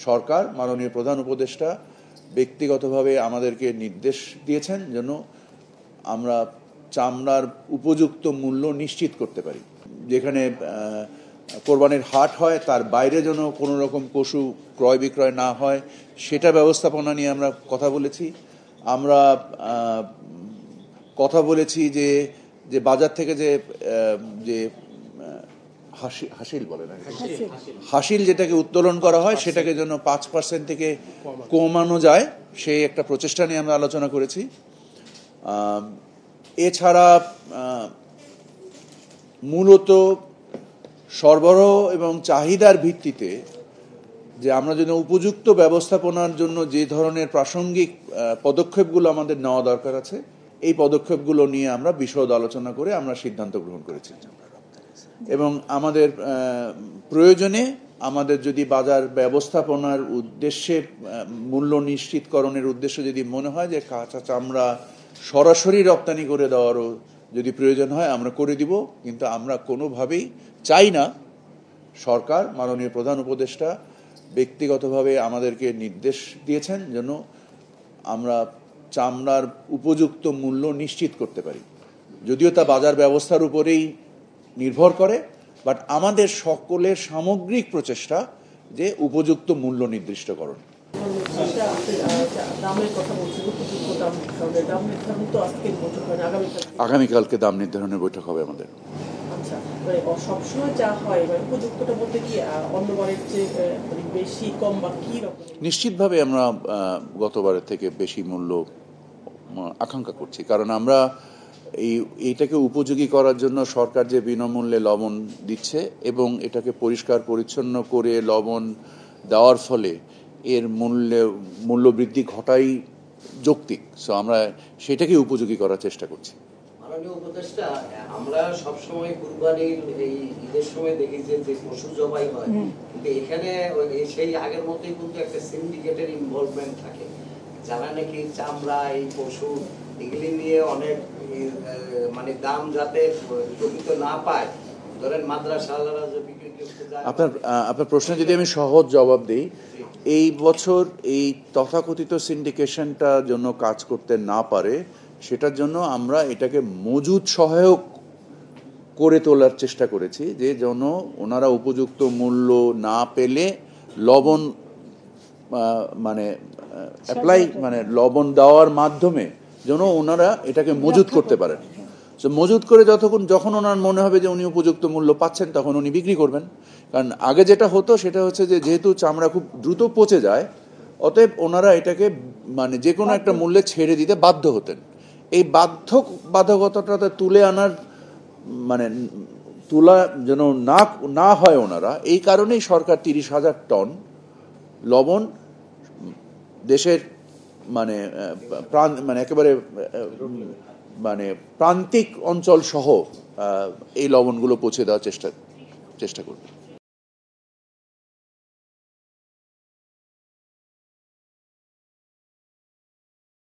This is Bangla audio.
সরকার মাননীয় প্রধান উপদেষ্টা ব্যক্তিগতভাবে আমাদেরকে নির্দেশ দিয়েছেন যেন আমরা চামড়ার উপযুক্ত মূল্য নিশ্চিত করতে পারি। যেখানে কোরবানির হাট হয় তার বাইরে যেন কোনো রকম পশু ক্রয় বিক্রয় না হয়, সেটা ব্যবস্থাপনা নিয়ে আমরা কথা বলেছি। আমরা কথা বলেছি যে বাজার থেকে যে হাসিল বলে না, হাসিল যেটাকে উত্তোলন করা হয় সেটাকে যেন 5% থেকে কমানো যায়, সেই একটা প্রচেষ্টা নিয়ে আমরা আলোচনা করেছি। এছাড়া মূলত সরবরাহ এবং চাহিদার ভিত্তিতে যে আমরা যদি উপযুক্ত ব্যবস্থাপনার জন্য যে ধরনের প্রাসঙ্গিক পদক্ষেপগুলো আমাদের নেওয়া দরকার আছে, এই পদক্ষেপগুলো নিয়ে আমরা বিশদ আলোচনা করে আমরা সিদ্ধান্ত গ্রহণ করেছি। এবং আমাদের প্রয়োজনে আমাদের যদি বাজার ব্যবস্থাপনার উদ্দেশ্যে মূল্য নিশ্চিতকরণের উদ্দেশ্যে যদি মনে হয় যে কাঁচা চামড়া সরাসরি রপ্তানি করে দেওয়ারও যদি প্রয়োজন হয় আমরা করে দিব, কিন্তু আমরা কোনোভাবেই চাই না। সরকার মাননীয় প্রধান উপদেষ্টা ব্যক্তিগতভাবে আমাদেরকে নির্দেশ দিয়েছেন যেন আমরা চামড়ার উপযুক্ত মূল্য নিশ্চিত করতে পারি, যদিও তা বাজার ব্যবস্থার উপরেই নির্ভর করে, বাট আমাদের সকলের সামগ্রিক প্রচেষ্টা যে উপযুক্ত মূল্য নির্দিষ্টকরণ। আগামীকালকে দাম নির্ধারণের বৈঠক হবে আমাদের। নিশ্চিতভাবে আমরা গতবারের থেকে বেশি মূল্য আকাঙ্ক্ষা করছি, কারণ আমরা এইটাকে উপযোগী করার জন্য সরকার যে বিনামূল্যে লবণ দিচ্ছে এবং এটাকে পরিষ্কার পরিচ্ছন্ন করে লবণ দেওয়ার ফলে এর মূল্য বৃদ্ধি ঘটাই যৌক্তিক। সো আমরা সেটাকে উপযোগী করার চেষ্টা করছি। মাননীয় উপদেষ্টা, আমরা সবসময় কুরবানির এই ঈদের সময় দেখি যে পশু জবাই হয়, কিন্তু এখানে সেই আগের মতোই কিন্তু একটা সিন্ডিকেটের ইনভলভমেন্ট থাকে, যারা নাকি চামড়া এই পশু এগুলি নিয়ে অনেক মানে দাম যাতে প্রকৃত না পায়, ধরেন মাদ্রাসাওয়ালারা যে বিক্রি করতে যায়। আপনার প্রশ্নে যদি আমি সহজ জবাব দিই, এই বছর এই তথাকথিত সিন্ডিকেশনটা জন্য কাজ করতে না পারে, সেটার জন্য আমরা এটাকে মজুদ সহায়ক করে তোলার চেষ্টা করেছি, যে যেন ওনারা উপযুক্ত মূল্য না পেলে লবণ লবণ দেওয়ার মাধ্যমে যেন ওনারা এটাকে মজুদ করতে পারেন। মজুদ করে যখন ওনার মনে হবে যে উনি উপযুক্ত মূল্য পাচ্ছেন, তখন উনি বিক্রি করবেন। কারণ আগে যেটা হতো সেটা হচ্ছে যে যেহেতু চামড়া খুব দ্রুত পচে যায়, অতএব ওনারা এটাকে যে কোনো একটা মূল্যে ছেড়ে দিতে বাধ্য হতেন। এই বাধ্যকতাটা তুলে আনার তোলা যেন না হয় ওনারা, এই কারণেই সরকার 30,000 টন লবণ দেশের একেবারে প্রান্তিক অঞ্চল সহ এই লবণগুলো পৌঁছে দেওয়ার চেষ্টা করবে।